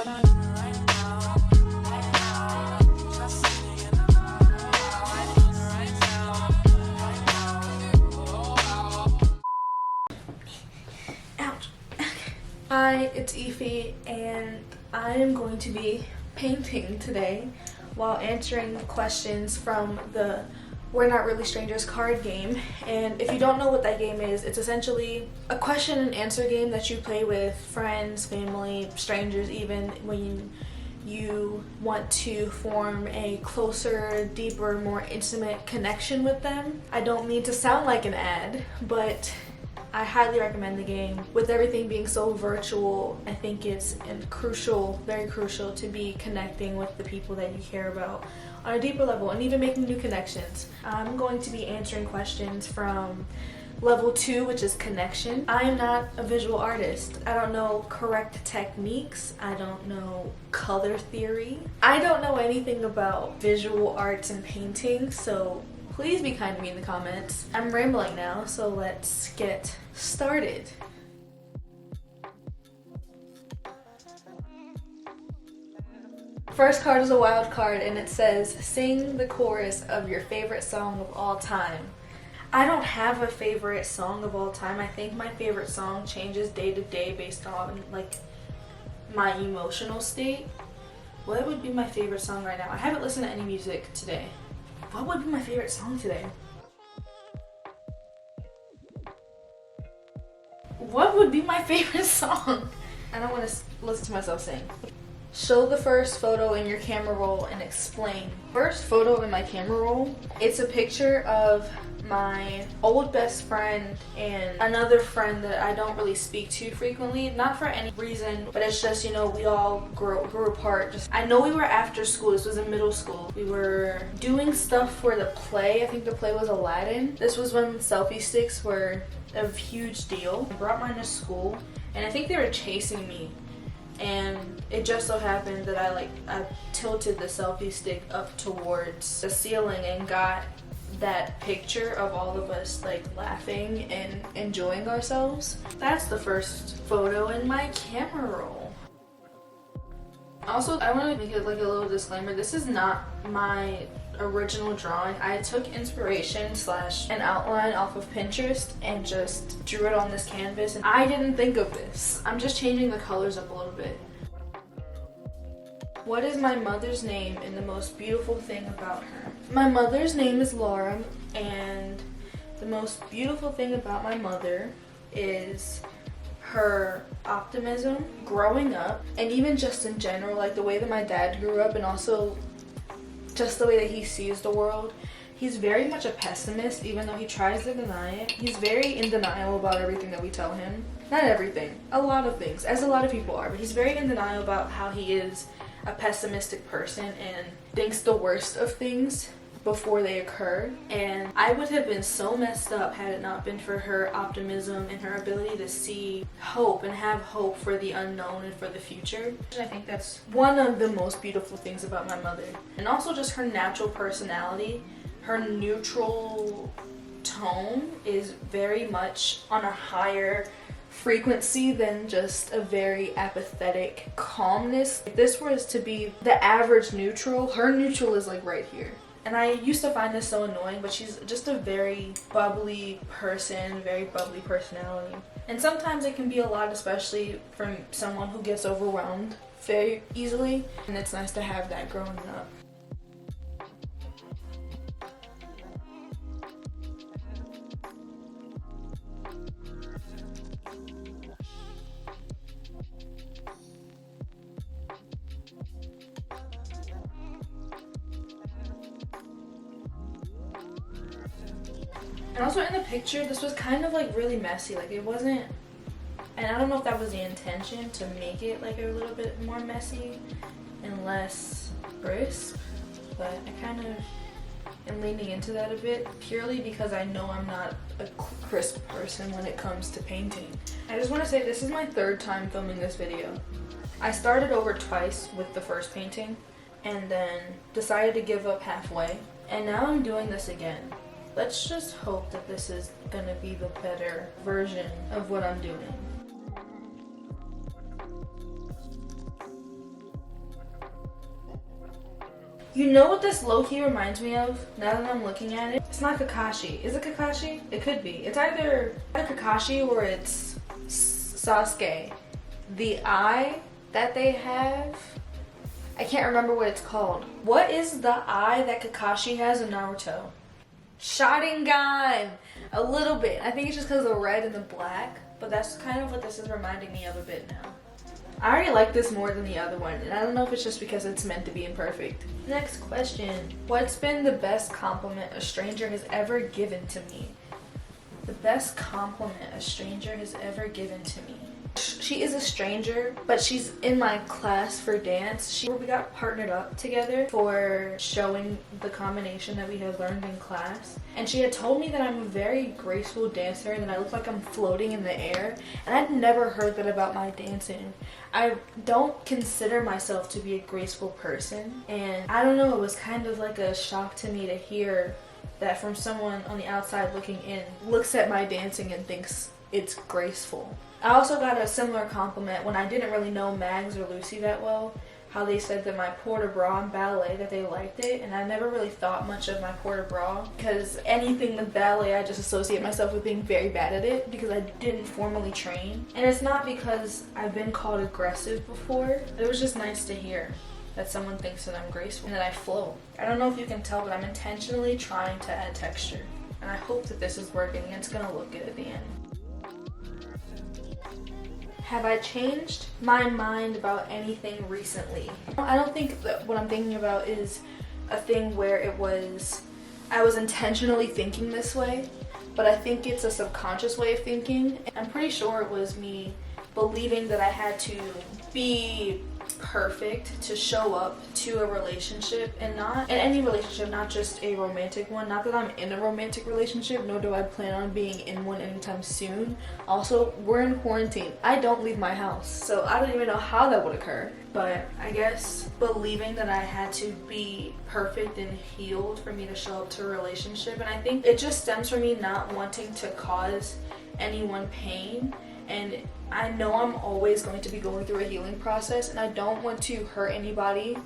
Ouch. Hi, it's Ify, and I am going to be painting today while answering questions from the We're Not Really Strangers card game. And if you don't know what that game is, it's essentially a question and answer game that you play with friends, family, strangers even, when you want to form a closer, deeper, more intimate connection with them. I don't mean to sound like an ad, but I highly recommend the game. With everything being so virtual, I think it's crucial, very crucial, to be connecting with the people that you care about on a deeper level and even making new connections. I'm going to be answering questions from level 2, which is connection. I am not a visual artist. I don't know correct techniques. I don't know color theory. I don't know anything about visual arts and painting, so please be kind to me in the comments. I'm rambling now, so let's get started. First card is a wild card, and it says, sing the chorus of your favorite song of all time. I don't have a favorite song of all time. I think my favorite song changes day to day based on like my emotional state. What would be my favorite song right now? I haven't listened to any music today. What would be my favorite song today? What would be my favorite song? I don't want to listen to myself sing. Show the first photo in your camera roll and explain. First photo in my camera roll, it's a picture of my old best friend and another friend that I don't really speak to frequently, not for any reason, but it's just, you know, we all grew apart. I know we were after school. This was in middle school. We were doing stuff for the play. I think the play was Aladdin. This was when selfie sticks were a huge deal. I brought mine to school, and I think they were chasing me, and it just so happened that I tilted the selfie stick up towards the ceiling and got that picture of all of us like laughing and enjoying ourselves. That's the first photo in my camera roll. Also, I want to make it like a little disclaimer. This is not my original drawing. I took inspiration / an outline off of Pinterest and just drew it on this canvas, and I didn't think of this. I'm just changing the colors up a little bit. What is my mother's name and the most beautiful thing about her? My mother's name is Laura, and the most beautiful thing about my mother is her optimism growing up, and even just in general, like the way that my dad grew up, and also just the way that he sees the world. He's very much a pessimist, even though he tries to deny it. He's very in denial about everything that we tell him. Not everything, a lot of things, as a lot of people are, but he's very in denial about how he is a pessimistic person and thinks the worst of things before they occur. And I would have been so messed up had it not been for her optimism and her ability to see hope and have hope for the unknown and for the future. I think that's one of the most beautiful things about my mother. And also just her natural personality. Her neutral tone is very much on a higher frequency than just a very apathetic calmness. If this was to be the average neutral, her neutral is like right here. And I used to find this so annoying, but she's just a very bubbly person, very bubbly personality. And sometimes it can be a lot, especially from someone who gets overwhelmed very easily. And it's nice to have that growing up. And also in the picture, this was kind of like really messy. Like it wasn't, and I don't know if that was the intention, to make it like a little bit more messy and less crisp, but I kind of am leaning into that a bit purely because I know I'm not a crisp person when it comes to painting. I just want to say this is my 3rd time filming this video. I started over twice with the first painting and then decided to give up halfway, and now I'm doing this again. Let's just hope that this is gonna be the better version of what I'm doing. You know what this low-key reminds me of, now that I'm looking at it? It's not Kakashi. Is it Kakashi? It could be. It's either Kakashi or it's Sasuke. The eye that they have, I can't remember what it's called. What is the eye that Kakashi has in Naruto? Sharingan! A little bit. I think it's just because of the red and the black, but that's kind of what this is reminding me of a bit now. I already like this more than the other one, and I don't know if it's just because it's meant to be imperfect. Next question. What's been the best compliment a stranger has ever given to me? The best compliment a stranger has ever given to me. She is a stranger, but she's in my class for dance. We got partnered up together for showing the combination that we had learned in class. And she had told me that I'm a very graceful dancer and that I look like I'm floating in the air. And I'd never heard that about my dancing. I don't consider myself to be a graceful person. And I don't know, it was kind of like a shock to me to hear that from someone on the outside looking in, looks at my dancing and thinks it's graceful. I also got a similar compliment when I didn't really know Mags or Lucy that well, how they said that my port-de-bras in ballet, that they liked it, and I never really thought much of my port-de-bras because anything with ballet, I just associate myself with being very bad at it because I didn't formally train. And it's not because I've been called aggressive before. It was just nice to hear that someone thinks that I'm graceful and that I flow. I don't know if you can tell, but I'm intentionally trying to add texture. And I hope that this is working and it's gonna look good at the end. Have I changed my mind about anything recently? I don't think that what I'm thinking about is a thing where I was intentionally thinking this way, but I think it's a subconscious way of thinking. I'm pretty sure it was me believing that I had to be perfect to show up to a relationship, and not in any relationship, not just a romantic one. Not that I'm in a romantic relationship, nor do I plan on being in one anytime soon. Also, we're in quarantine. I don't leave my house, so I don't even know how that would occur. But I guess believing that I had to be perfect and healed for me to show up to a relationship, and I think it just stems from me not wanting to cause anyone pain. And I know I'm always going to be going through a healing process, and I don't want to hurt anybody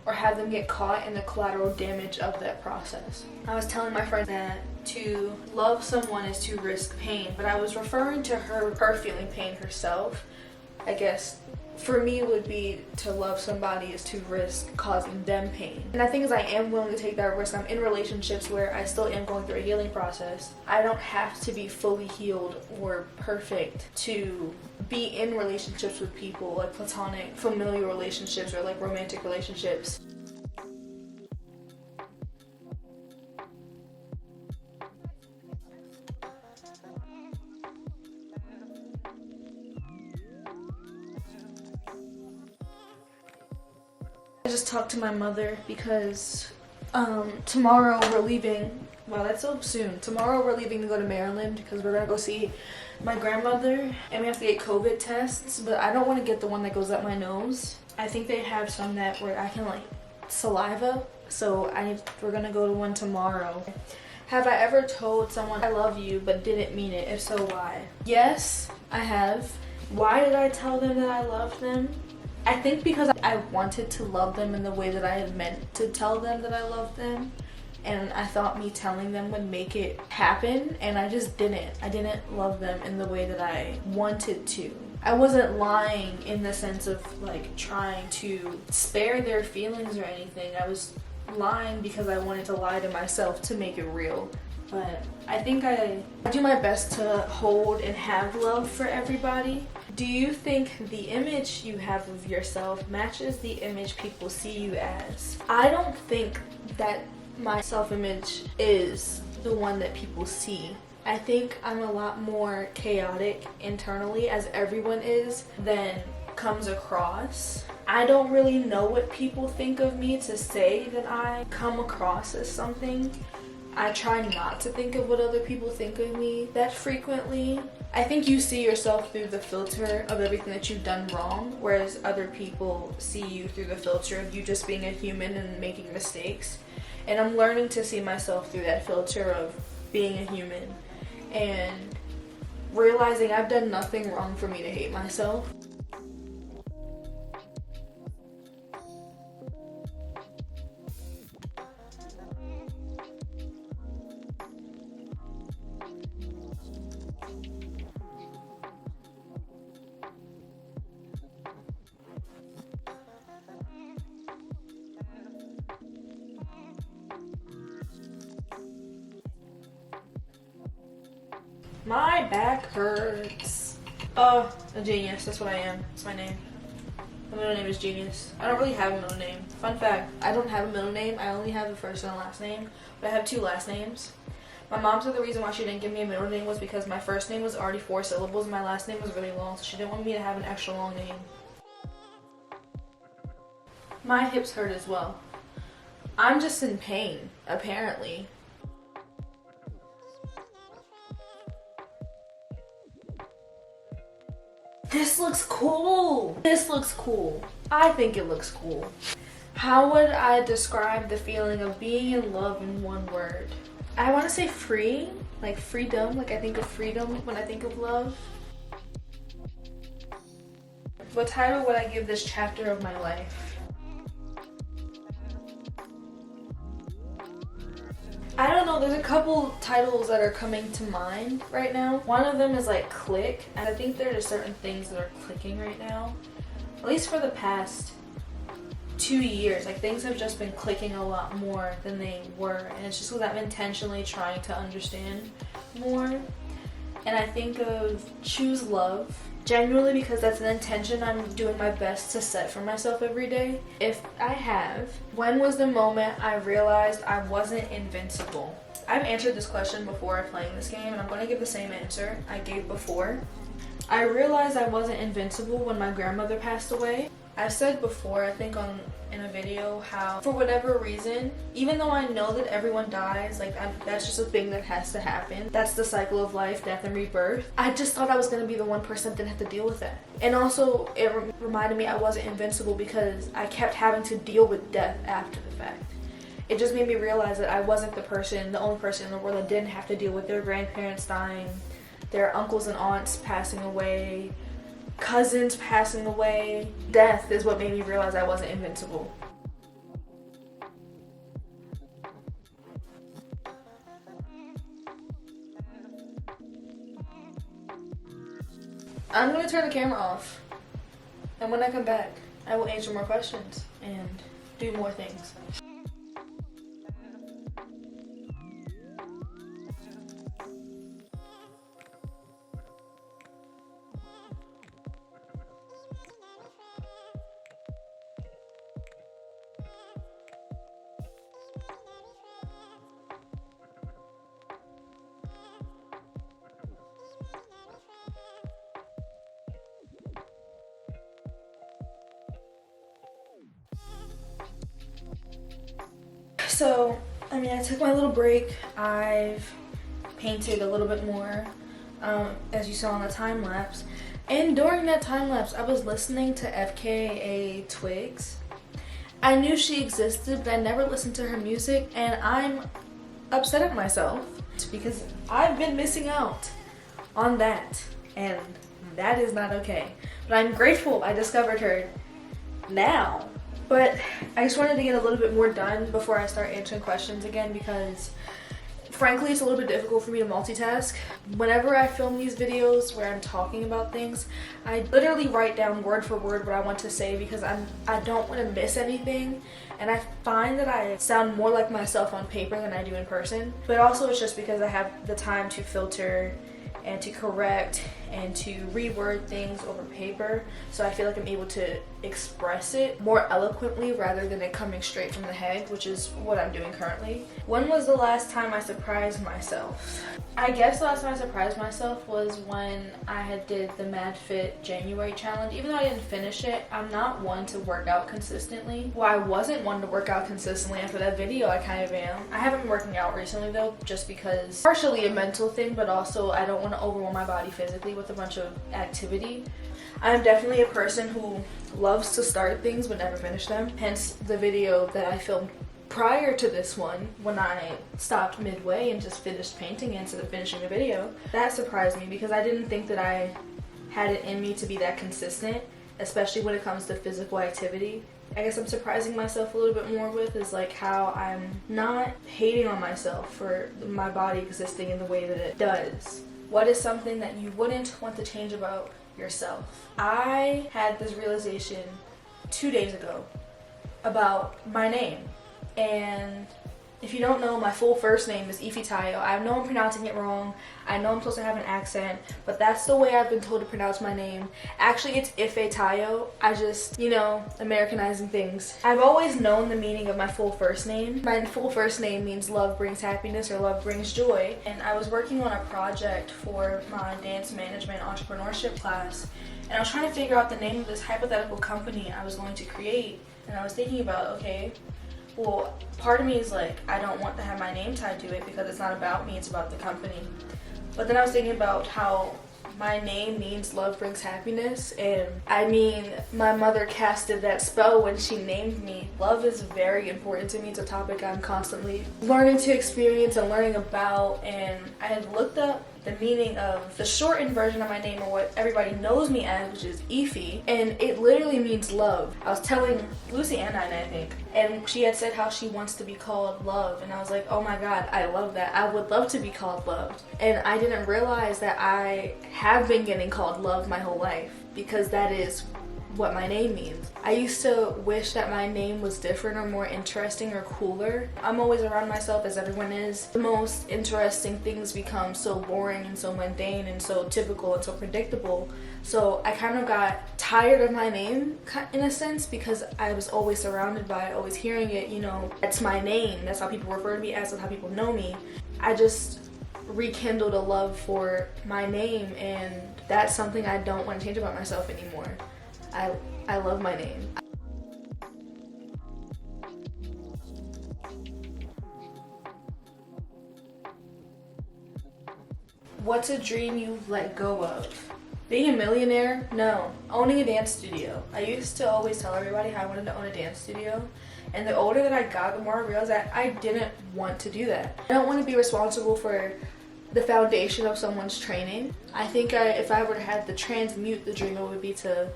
or have them get caught in the collateral damage of that process. I was telling my friend that to love someone is to risk pain, but I was referring to her feeling pain herself. I guess for me would be to love somebody is to risk causing them pain. And I think as I am willing to take that risk, I'm in relationships where I still am going through a healing process. I don't have to be fully healed or perfect to be in relationships with people, like platonic, familial relationships or like romantic relationships. I just talked to my mother because tomorrow we're leaving. Wow, that's so soon. Tomorrow we're leaving to go to Maryland because we're gonna go see my grandmother and we have to get COVID tests, but I don't want to get the one that goes up my nose. I think they have some that where I can like saliva, so we're gonna go to one tomorrow. Have I ever told someone I love you but didn't mean it? If so, why? Yes, I have. Why did I tell them that I loved them? I think because I wanted to love them in the way that I had meant to tell them that I loved them, and I thought me telling them would make it happen, and I just didn't. I didn't love them in the way that I wanted to. I wasn't lying in the sense of like trying to spare their feelings or anything. I was lying because I wanted to lie to myself to make it real. But I think I do my best to hold and have love for everybody. Do you think the image you have of yourself matches the image people see you as? I don't think that my self-image is the one that people see. I think I'm a lot more chaotic internally, as everyone is, than comes across. I don't really know what people think of me to say that I come across as something. I try not to think of what other people think of me that frequently. I think you see yourself through the filter of everything that you've done wrong, whereas other people see you through the filter of you just being a human and making mistakes. And I'm learning to see myself through that filter of being a human and realizing I've done nothing wrong for me to hate myself. My back hurts. A genius, that's what I am. That's my name. My middle name is Genius. I don't really have a middle name. Fun fact, I don't have a middle name. I only have a first and a last name, but I have 2 last names. My mom said the reason why she didn't give me a middle name was because my first name was already 4 syllables and my last name was really long, so she didn't want me to have an extra long name. My hips hurt as well. I'm just in pain, apparently. This looks cool. This looks cool. I think it looks cool. How would I describe the feeling of being in love in one word? I want to say free, like freedom. Like I think of freedom when I think of love. What title would I give this chapter of my life? I don't know, there's a couple titles that are coming to mind right now. One of them is like click, and I think there are certain things that are clicking right now. At least for the past 2 years, like things have just been clicking a lot more than they were, and it's just because I'm intentionally trying to understand more. And I think of choose love, genuinely because that's an intention I'm doing my best to set for myself every day. If I have, when was the moment I realized I wasn't invincible? I've answered this question before playing this game, and I'm going to give the same answer I gave before. I realized I wasn't invincible when my grandmother passed away. I've said before, I think in a video, how for whatever reason, even though I know that everyone dies, like that's just a thing that has to happen. That's the cycle of life, death and rebirth. I just thought I was going to be the one person that didn't have to deal with that. And also it reminded me I wasn't invincible because I kept having to deal with death after the fact. It just made me realize that I wasn't the only person in the world that didn't have to deal with their grandparents dying, their uncles and aunts passing away, cousins passing away. Death is what made me realize I wasn't invincible. I'm going to turn the camera off, and when I come back, I will answer more questions and do more things. So, I took my little break. I've painted a little bit more, as you saw in the time lapse. And during that time lapse, I was listening to FKA Twigs. I knew she existed, but I never listened to her music, and I'm upset at myself because I've been missing out on that, and that is not okay. But I'm grateful I discovered her now. But I just wanted to get a little bit more done before I start answering questions again because frankly it's a little bit difficult for me to multitask. Whenever I film these videos where I'm talking about things, I literally write down word for word what I want to say because I don't want to miss anything, and I find that I sound more like myself on paper than I do in person. But also it's just because I have the time to filter and to correct and to reword things over paper, so I feel like I'm able to express it more eloquently rather than it coming straight from the head, which is what I'm doing currently. When was the last time I surprised myself? I guess the last time I surprised myself was when I did the MadFit January challenge. Even though I didn't finish it, I'm not one to work out consistently. Well, I wasn't one to work out consistently after that video. I kind of am. I haven't been working out recently though, just because partially a mental thing, but also I don't want to overwhelm my body physically with a bunch of activity. I'm definitely a person who loves to start things but never finish them. Hence the video that I filmed prior to this one, when I stopped midway and just finished painting instead of finishing the video. That surprised me because I didn't think that I had it in me to be that consistent, especially when it comes to physical activity. I guess I'm surprising myself a little bit more with is like how I'm not hating on myself for my body existing in the way that it does. What is something that you wouldn't want to change about yourself? I had this realization 2 days ago about my name. And If you don't know, my full first name is Ifitayo. I know I'm pronouncing it wrong. I know I'm supposed to have an accent, but that's the way I've been told to pronounce my name. Actually, it's Ifitayo. I just, Americanizing things. I've always known the meaning of my full first name. My full first name means love brings happiness or love brings joy. And I was working on a project for my dance management entrepreneurship class, and I was trying to figure out the name of this hypothetical company I was going to create. And I was thinking about, okay, well, part of me is like, I don't want to have my name tied to it because it's not about me, it's about the company. But then I was thinking about how my name means love brings happiness, and my mother casted that spell when she named me. Love is very important to me. It's a topic I'm constantly learning to experience and learning about, and I had looked up the meaning of the shortened version of my name, or what everybody knows me as, which is Ify, and it literally means love. I was telling Lucy and I think, and she had said how she wants to be called Love, and I was like, oh my god, I love that. I would love to be called Love. And I didn't realize that I have been getting called Love my whole life, because that is what my name means. I used to wish that my name was different or more interesting or cooler. I'm always around myself, as everyone is. The most interesting things become so boring and so mundane and so typical and so predictable. So I kind of got tired of my name in a sense, because I was always surrounded by it, always hearing it, that's my name. That's how people refer to me as, that's how people know me. I just rekindled a love for my name, and that's something I don't want to change about myself anymore. I love my name. What's a dream you've let go of? Being a millionaire? No. Owning a dance studio. I used to always tell everybody how I wanted to own a dance studio, and the older that I got, the more I realized that I didn't want to do that. I don't want to be responsible for the foundation of someone's training. I think if I were to have to transmute the dream, it would be to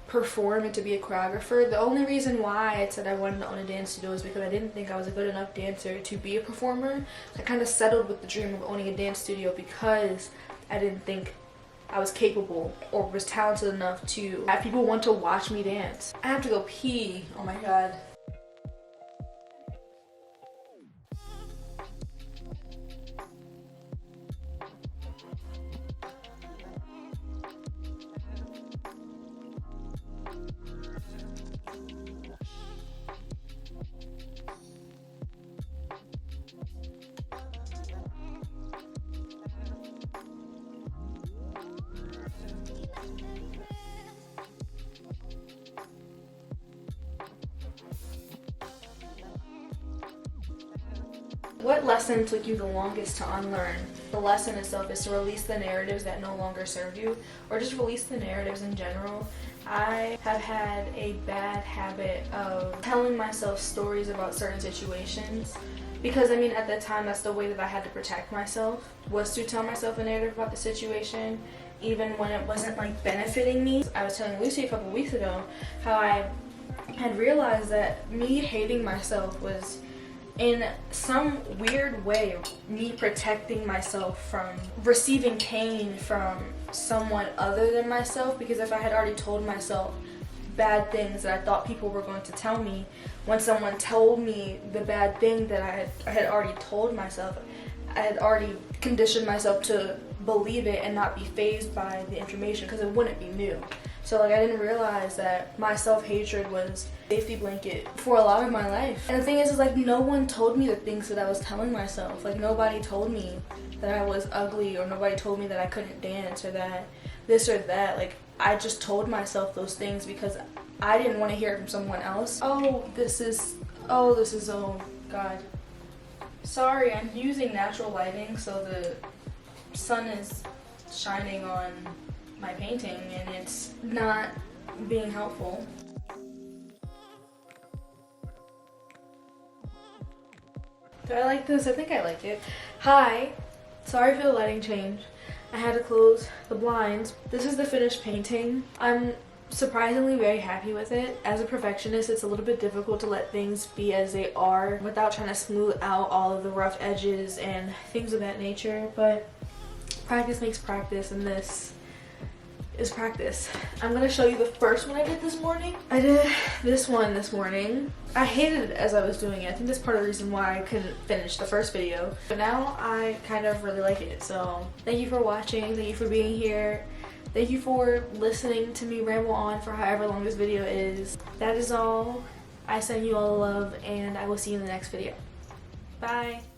perform and to be a choreographer. The only reason why I said I wanted to own a dance studio is because I didn't think I was a good enough dancer to be a performer. I kind of settled with the dream of owning a dance studio because I didn't think I was capable or was talented enough to have people want to watch me dance. I have to go pee. Oh my god. What lesson took you the longest to unlearn? The lesson itself is to release the narratives that no longer serve you, or just release the narratives in general. I have had a bad habit of telling myself stories about certain situations, because at the time that's the way that I had to protect myself, was to tell myself a narrative about the situation, even when it wasn't benefiting me. I was telling Lucy a couple weeks ago how I had realized that me hating myself was, in some weird way, me protecting myself from receiving pain from someone other than myself, because if I had already told myself bad things that I thought people were going to tell me, when someone told me the bad thing that I had already told myself, I had already conditioned myself to believe it and not be fazed by the information, because it wouldn't be new. So I didn't realize that my self-hatred was a safety blanket for a lot of my life. And the thing is no one told me the things that I was telling myself. Nobody told me that I was ugly, or nobody told me that I couldn't dance, or that this or that. I just told myself those things because I didn't want to hear it from someone else. Oh god. Sorry, I'm using natural lighting, so the sun is shining on my painting and it's not being helpful. Do I like this? I think I like it. Hi, sorry for the lighting change. I had to close the blinds. This is the finished painting. I'm surprisingly very happy with it. As a perfectionist, it's a little bit difficult to let things be as they are without trying to smooth out all of the rough edges and things of that nature, but practice makes practice, and this is practice. I'm gonna show you the first one I did this morning. I did this one this morning. I hated it as I was doing it. I think that's part of the reason why I couldn't finish the first video. But now I kind of really like it. So thank you for watching. Thank you for being here. Thank you for listening to me ramble on for however long this video is. That is all. I send you all the love and I will see you in the next video. Bye.